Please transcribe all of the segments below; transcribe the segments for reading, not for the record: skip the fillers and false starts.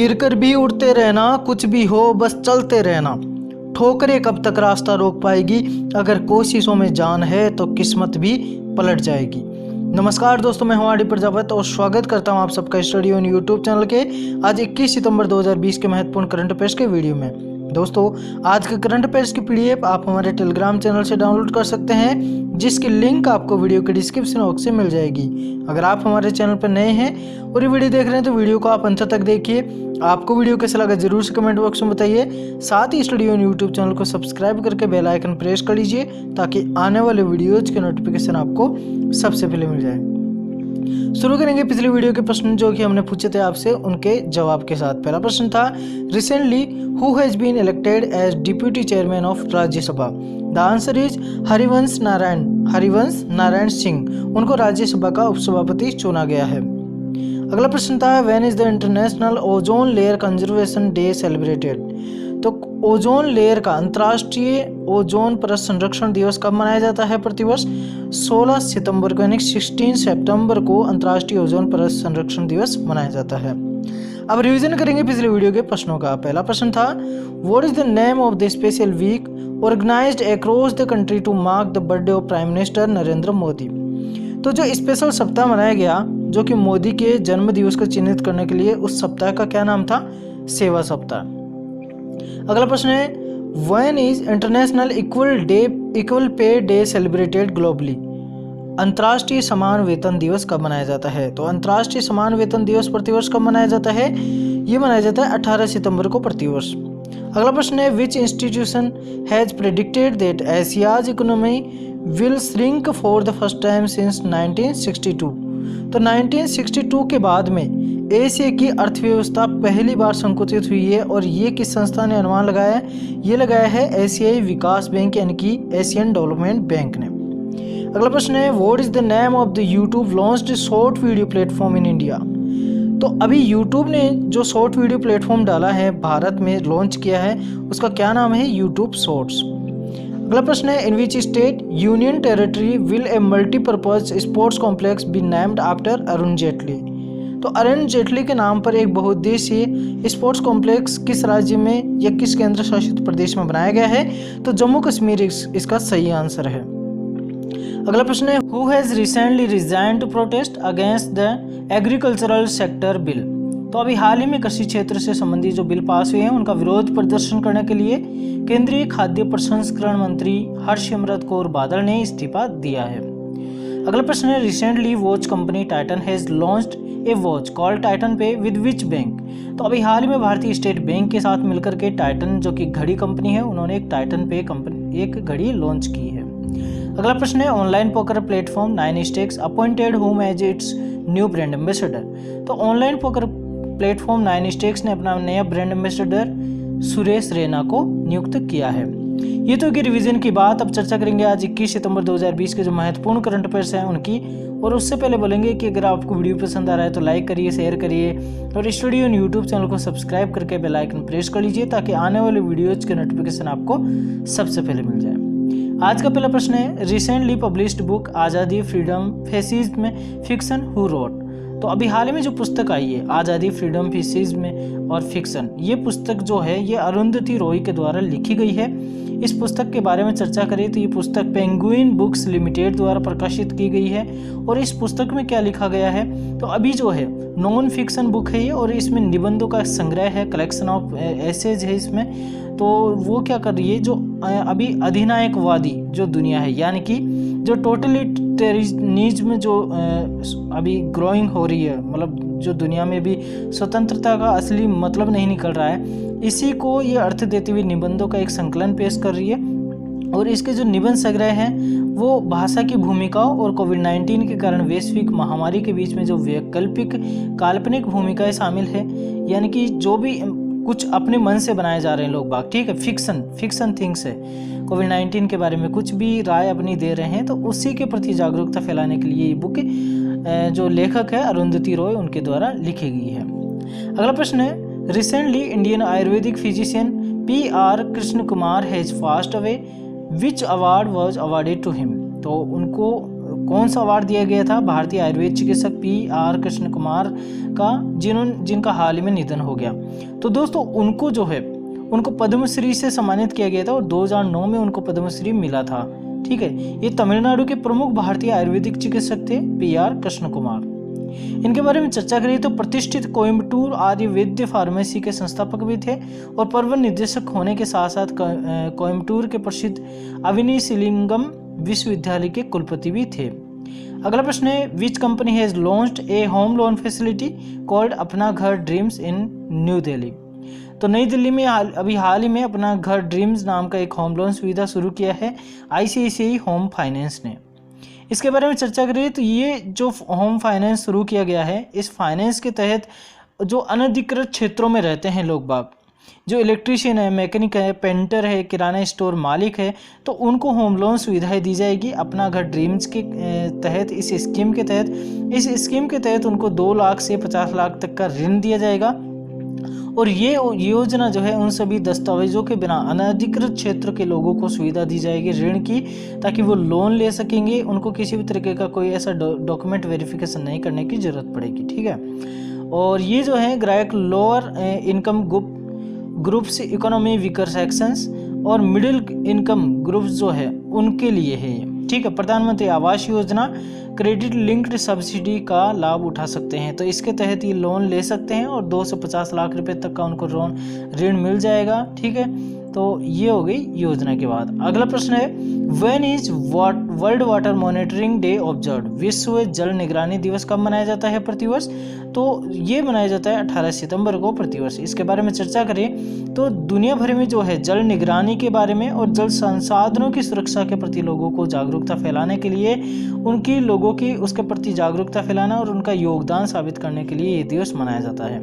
गिरकर भी उड़ते रहना, कुछ भी हो बस चलते रहना। ठोकरें कब तक रास्ता रोक पाएगी, अगर कोशिशों में जान है तो किस्मत भी पलट जाएगी। नमस्कार दोस्तों, मैं हूं आर डी प्रजापत और स्वागत करता हूं आप सबका स्टडी ऑन यूट्यूब चैनल के आज 21 सितंबर 2020 के महत्वपूर्ण करंट अफेयर्स के वीडियो में। दोस्तों, आज के करंट अफेयर्स की पीडीएफ आप हमारे टेलीग्राम चैनल से डाउनलोड कर सकते हैं, जिसकी लिंक आपको वीडियो के डिस्क्रिप्शन बॉक्स से मिल जाएगी। अगर आप हमारे चैनल पर नए हैं और ये वीडियो देख रहे हैं तो वीडियो को आप अंत तक देखिए। आपको वीडियो कैसा लगा जरूर से कमेंट बॉक्स में बताइए। साथ ही स्टडी ऑन यूट्यूब चैनल को सब्सक्राइब करके बेल आइकन प्रेस कर लीजिए ताकि आने वाले वीडियोज के नोटिफिकेशन आपको सबसे पहले मिल जाए। शुरू करेंगे पिछले वीडियो के प्रश्न जो कि हमने पूछे थे आपसे, उनके जवाब के साथ। पहला प्रश्न था, recently who has been elected as deputy chairman of Rajya Sabha? The answer is Harivansh Narayan Singh. उनको राज्यसभा का उपसभापति चुना गया है। अगला प्रश्न था, when is the international ozone layer conservation day celebrated? तो ओजोन लेयर का अंतर्राष्ट्रीय ओजोन परत संरक्षण दिवस कब मनाया जाता है प्रतिवर्ष? 16 सितंबर को यानी 16 सितंबर को अंतर्राष्ट्रीय ओजोन परत संरक्षण दिवस मनाया जाता है। अब रिवीजन करेंगे पिछले वीडियो के प्रश्नों का। पहला प्रश्न था, what is the name of the special week organised across the country to mark the birthday of prime minister Narendra Modi? तो जो स्पेशल सप्ताह मनाया गया जो कि मोदी के जन्म दिवस को चिन्हित करने के लिए, उस सप्ताह का क्या नाम था? सेवा सप्ताह। अगला प्रश्न है, when is international equal pay day celebrated globally? अंतर्राष्ट्रीय समान वेतन दिवस कब मनाया जाता है? तो अंतर्राष्ट्रीय समान वेतन दिवस प्रतिवर्ष कब मनाया जाता है? ये मनाया जाता है 18 सितंबर को प्रतिवर्ष। अगला प्रश्न है, विच institution has predicted that Asia's economy will shrink for the first time since 1962? तो 1962 के बाद में एशिया की अर्थव्यवस्था पहली बार संकुचित हुई है और ये किस संस्था ने अनुमान लगाया है? ये लगाया है एशियाई विकास बैंक यानी कि एशियन डेवलपमेंट बैंक ने। अगला प्रश्न है, what is the name of the YouTube launched short video platform in India? तो अभी यूट्यूब ने जो शॉर्ट वीडियो प्लेटफॉर्म डाला है, भारत में लॉन्च किया है, उसका क्या नाम है? YouTube Shorts. अगला प्रश्न है, in which state union territory will a multipurpose sports complex be named after Arun Jaitley? तो अरुण जेटली के नाम पर एक बहुउद्देशीय स्पोर्ट्स कॉम्प्लेक्स किस राज्य में या किस केंद्र शासित प्रदेश में बनाया गया है? तो जम्मू कश्मीर इसका सही आंसर है। अगला प्रश्न है, who has recently resign to protest against the agricultural sector bill? तो अभी हाल ही में कृषि क्षेत्र से संबंधित जो बिल पास हुए हैं उनका विरोध प्रदर्शन करने के लिए केंद्रीय खाद्य प्रसंस्करण मंत्री हरसिमरत कौर बादल ने इस्तीफा दिया है। अगला प्रश्न है, recently watch company Titan has launched A watch called Titan पे विद विच बैंक? तो अभी हाल ही में भारतीय स्टेट बैंक के साथ मिलकर के टाइटन जो कि घड़ी कंपनी है, उन्होंने एक टाइटन पे कंपनी एक घड़ी लॉन्च की है। अगला प्रश्न है, online poker platform 9stakes appointed whom as its new brand ambassador? तो ऑनलाइन पोकर प्लेटफॉर्म 9stakes ने अपना नया ब्रांड एम्बेसडर सुरेश रैना को नियुक्त किया है। ये तो कि रिवीजन की बात। अब चर्चा करेंगे आज 21 सितंबर 2020 के जो महत्वपूर्ण करंट अफेयर्स हैं उनकी, और उससे पहले बोलेंगे कि अगर आपको वीडियो पसंद आ रहा है तो लाइक करिए, शेयर करिए और स्टडी ऑन यूट्यूब चैनल को सब्सक्राइब करके बेल आइकन प्रेस कर लीजिए ताकि आने वाले वीडियोज के नोटिफिकेशन आपको सबसे पहले मिल जाए। आज का पहला प्रश्न है, रिसेंटली पब्लिश्ड बुक आज़ादी फ्रीडम फेसिज में फिक्शन हु रोट? तो अभी हाल ही में जो पुस्तक आई है आज़ादी फ्रीडम फेसिज में और फिक्शन, ये पुस्तक जो है ये अरुंधति रॉय के द्वारा लिखी गई है। इस पुस्तक के बारे में चर्चा करें तो ये पुस्तक पेंगुइन बुक्स लिमिटेड द्वारा प्रकाशित की गई है। और इस पुस्तक में क्या लिखा गया है? तो अभी जो है नॉन फिक्शन बुक है ये, और इसमें निबंधों का संग्रह है, कलेक्शन ऑफ एसेज है इसमें। तो वो क्या कर रही है, जो अभी अधिनायकवादी जो दुनिया है यानी कि जो टोटलिटेरियनिज्म जो अभी ग्रोइंग हो रही है, मतलब जो दुनिया में भी स्वतंत्रता का असली मतलब नहीं निकल रहा है, इसी को ये अर्थ देते हुए निबंधों का एक संकलन पेश कर रही है। और इसके जो निबंध संग्रह हैं वो भाषा की भूमिकाओं और कोविड-19 के कारण वैश्विक महामारी के बीच में जो वैकल्पिक काल्पनिक भूमिकाएं शामिल है, यानी कि जो भी कुछ अपने मन से बनाए जा रहे हैं लोग बाग, ठीक है, फिक्शन थिंग्स है, कोविड-19 के बारे में कुछ भी राय अपनी दे रहे हैं, तो उसी के प्रति जागरूकता फैलाने के लिए ये बुक जो लेखक है अरुंधति रॉय उनके द्वारा लिखी गई है। अगला प्रश्न है, recently Indian ayurvedic physician PR Krishna Kumar has passed away, which award was awarded to him? तो उनको कौन सा अवार्ड दिया गया था? भारतीय आयुर्वेद चिकित्सक PR कृष्ण कुमार का, जिनका हाल ही में निधन हो गया। तो दोस्तों उनको जो है उनको पद्मश्री से सम्मानित किया गया था और 2009 में उनको पद्मश्री मिला था। ठीक है, ये तमिलनाडु के प्रमुख भारतीय आयुर्वेदिक चिकित्सक थे PR कृष्ण कुमार। इनके बारे में चर्चा करें तो प्रतिष्ठित कोयम्बटूर आयुर्वेद्य फार्मेसी के संस्थापक भी थे और प्रबंध निदेशक होने के साथ साथ कोयम्बटूर के प्रसिद्ध अविनीशिलिंगम विश्वविद्यालय के कुलपति भी थे। अगला प्रश्न है, which company has launched A home loan facility called अपना घर ड्रीम्स इन न्यू दिल्ली? तो नई दिल्ली में अभी हाल ही में अपना घर ड्रीम्स नाम का एक होम लोन सुविधा शुरू किया है ICICI होम फाइनेंस ने। इसके बारे में चर्चा करें तो ये जो होम फाइनेंस शुरू किया गया है, इस फाइनेंस के तहत जो अनधिकृत क्षेत्रों में रहते हैं लोग बाग, जो इलेक्ट्रीशियन है, मैकेनिक है, पेंटर है, किराना स्टोर मालिक है, तो उनको होम लोन सुविधाएं दी जाएगी अपना घर ड्रीम्स के तहत। इस स्कीम के तहत उनको 2 लाख से 50 लाख तक का ऋण दिया जाएगा और ये योजना जो है उन सभी दस्तावेजों के बिना अनधिकृत क्षेत्र के लोगों को सुविधा दी जाएगी ऋण की, ताकि वो लोन ले सकेंगे। उनको किसी भी तरीके का कोई ऐसा डॉक्यूमेंट वेरिफिकेशन नहीं करने की जरूरत पड़ेगी। ठीक है, और ये जो है ग्राहक lower income groups, economy weaker sections और मिडिल इनकम ग्रुप्स जो है उनके लिए है। ठीक है, प्रधानमंत्री Awas Yojana credit linked subsidy का लाभ उठा सकते हैं, तो इसके तहत ये लोन ले सकते हैं और 2 से 50 लाख रुपए तक का उनको ऋण मिल जाएगा। ठीक है, तो ये हो गई योजना के बाद। अगला प्रश्न है, when is world water monitoring day observed? विश्व जल निगरानी दिवस कब मनाया जाता है प्रतिवर्ष? तो ये मनाया जाता है 18 सितंबर को प्रतिवर्ष। इसके बारे में चर्चा करें तो दुनिया भर में जो है जल निगरानी के बारे में और जल संसाधनों की सुरक्षा के प्रति लोगों को जागरूकता फैलाने के लिए, उनकी लोगों की उसके प्रति जागरूकता फैलाना और उनका योगदान साबित करने के लिए ये दिवस मनाया जाता है।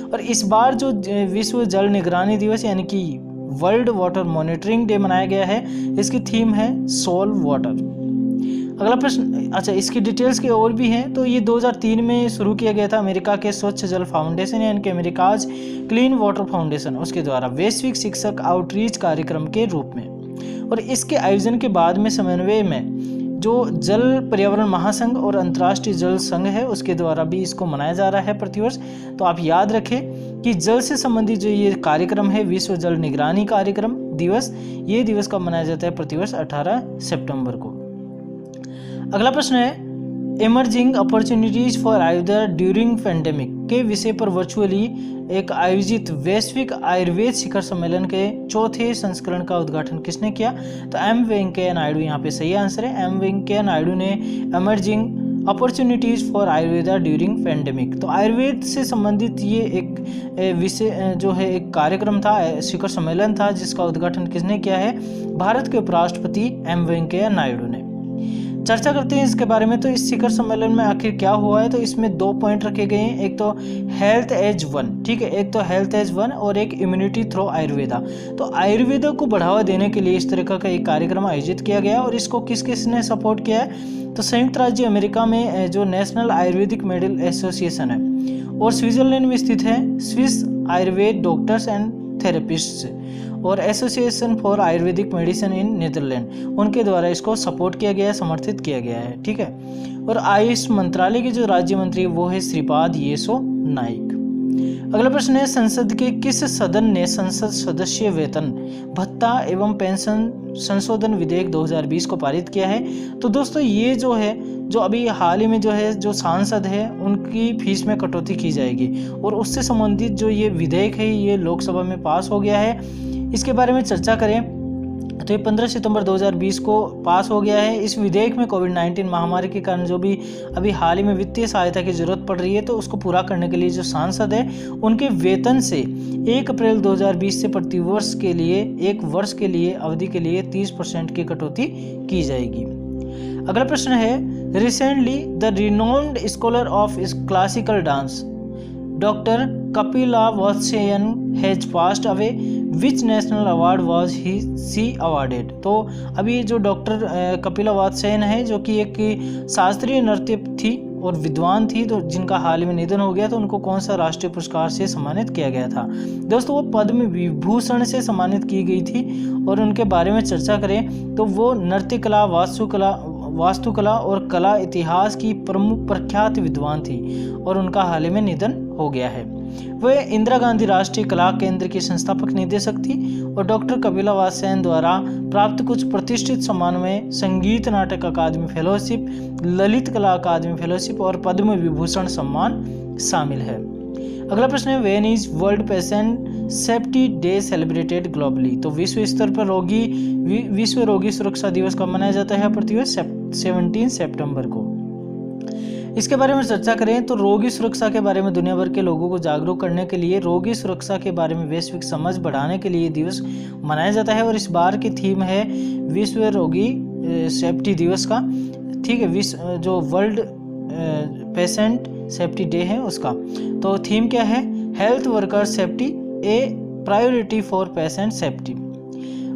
और इस बार जो विश्व जल निगरानी दिवस यानी कि वर्ल्ड वाटर मॉनिटरिंग डे मनाया गया है, इसकी थीम है सॉल्व वाटर। अगला प्रश्न, अच्छा इसकी डिटेल्स के और भी हैं, तो ये 2003 में शुरू किया गया था अमेरिका के स्वच्छ जल फाउंडेशन यानी कि अमेरिकाज क्लीन वाटर फाउंडेशन, उसके द्वारा वैश्विक शिक्षक आउटरीच कार्यक्रम के रूप में। और इसके आयोजन के बाद में समन्वय में जो जल पर्यावरण महासंघ और अंतर्राष्ट्रीय जल संघ है उसके द्वारा भी इसको मनाया जा रहा है प्रतिवर्ष। तो आप याद रखें कि जल से संबंधित जो ये कार्यक्रम है विश्व जल निगरानी कार्यक्रम दिवस, ये दिवस कब मनाया जाता है प्रतिवर्ष? 18 सितंबर को। अगला प्रश्न है, emerging opportunities for Ayurveda during pandemic के विषय पर वर्चुअली एक आयोजित वैश्विक आयुर्वेद शिखर सम्मेलन के 4थे संस्करण का उद्घाटन किसने किया? तो M वेंकैया नायडू यहाँ पे सही आंसर है। M वेंकैया नायडू ने emerging opportunities for Ayurveda during pandemic, तो आयुर्वेद से संबंधित ये एक विषय जो है एक कार्यक्रम था, शिखर सम्मेलन था, जिसका उद्घाटन किसने किया है? भारत के उपराष्ट्रपति M वेंकैया नायडू ने। चर्चा करते हैं इसके बारे में। तो इस शिखर सम्मेलन में आखिर क्या हुआ है, तो इसमें 2 पॉइंट रखे गए हैं, एक तो हेल्थ एज 1, ठीक है, एक तो हेल्थ एज 1 और एक इम्यूनिटी थ्रू आयुर्वेदा। तो आयुर्वेदा को बढ़ावा देने के लिए इस तरह का एक कार्यक्रम आयोजित किया गया और इसको किस किस ने सपोर्ट किया है? तो संयुक्त राज्य अमेरिका में जो नेशनल आयुर्वेदिक मेडिकल एसोसिएशन है और स्विट्जरलैंड में स्थित है Swiss Ayurveda doctors and therapists और association for Ayurvedic medicine in Netherlands, उनके द्वारा इसको सपोर्ट किया गया है, समर्थित किया गया है। ठीक है, और आयुष मंत्रालय के जो राज्य मंत्री वो है श्रीपाद येसो नाइक। अगला प्रश्न है, संसद के किस सदन ने संसद सदस्य वेतन भत्ता एवं पेंशन संशोधन विधेयक 2020 को पारित किया है? तो दोस्तों ये जो है जो अभी हाल ही में जो है जो सांसद है उनकी फीस में कटौती की जाएगी और उससे संबंधित जो ये विधेयक है ये लोकसभा में पास हो गया है। इसके बारे में चर्चा करें तो ये 15 सितंबर 2020 को पास हो गया है। इस विधेयक में कोविड-19 महामारी के कारण जो भी अभी हाल ही में वित्तीय सहायता की जरूरत पड़ रही है तो उसको पूरा करने के लिए जो सांसद है उनके वेतन से 1 अप्रैल 2020 से प्रति वर्ष के लिए 1 वर्ष के लिए अवधि के लिए 30% की कटौती की जाएगी। अगला प्रश्न है, recently the renowned scholar of classical dance doctor Kapila Vatsyayan has passed away, which national award was she awarded? तो अभी जो डॉक्टर कपिला वात्स्यायन है जो कि एक शास्त्रीय नृत्य थी और विद्वान थी, तो जिनका हाल ही में निधन हो गया, तो उनको कौन सा राष्ट्रीय पुरस्कार से सम्मानित किया गया था? दोस्तों वो पद्म विभूषण से सम्मानित की गई थी। और उनके बारे में चर्चा करें तो वो नृत्य कला, वास्तुकला और कला इतिहास की प्रमुख प्रख्यात विद्वान थी और उनका हाल ही में निधन हो गया है। वे इंदिरा गांधी राष्ट्रीय कला केंद्र की संस्थापक निदेशक थी और डॉक्टर कपिला वात्स्यायन द्वारा प्राप्त कुछ प्रतिष्ठित सम्मानों में संगीत नाटक अकादमी फेलोशिप, ललित कला अकादमी फेलोशिप और पद्म विभूषण सम्मान शामिल है। अगला प्रश्न है, when is world patient safety day celebrated globally? तो विश्व स्तर पर विश्व रोगी सुरक्षा दिवस कब मनाया जाता है? प्रतिवर्ष 17 सितंबर को। इसके बारे में चर्चा करें तो रोगी सुरक्षा के बारे में दुनिया भर के लोगों को जागरूक करने के लिए, रोगी सुरक्षा के बारे में वैश्विक समझ बढ़ाने के लिए दिवस मनाया जाता है और इस बार की थीम है विश्व रोगी सेफ्टी दिवस का। ठीक है, विश्व जो वर्ल्ड पेशेंट सेफ्टी डे है उसका। तो थीम क्या है? Health worker safety, A priority for patient safety.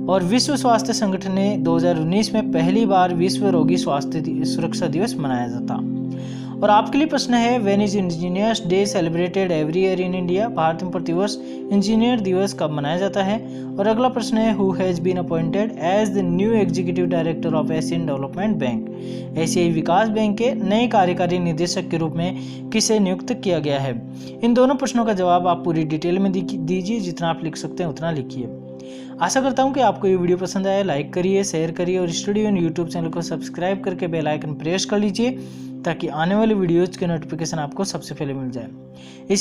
और विश्व स्वास्थ्य संगठन ने 2019 में पहली बार विश्व रोगी स्वास्थ्य सुरक्षा दिवस मनाया जाता। और आपके लिए प्रश्न है, when is engineers day celebrated every year in India? Bharat में प्रतिवर्ष इंजीनियर दिवस कब मनाया जाता है? और अगला प्रश्न है, who has been appointed as the new executive director of Asian development bank? एशियाई विकास बैंक के नए कार्यकारी निदेशक के रूप में किसे नियुक्त किया गया है? इन दोनों प्रश्नों का जवाब आप पूरी डिटेल में दीजिए, जितना आप लिख सकते हैं उतना लिखिए। आशा करता हूं कि आपको ये वीडियो पसंद आया। लाइक करिए, शेयर करिए और स्टडी इन यूट्यूब चैनल को सब्सक्राइब करके बेल आइकन प्रेस कर लीजिए ताकि आने वाली वीडियोज के नोटिफिकेशन आपको सबसे पहले मिल जाए। इसी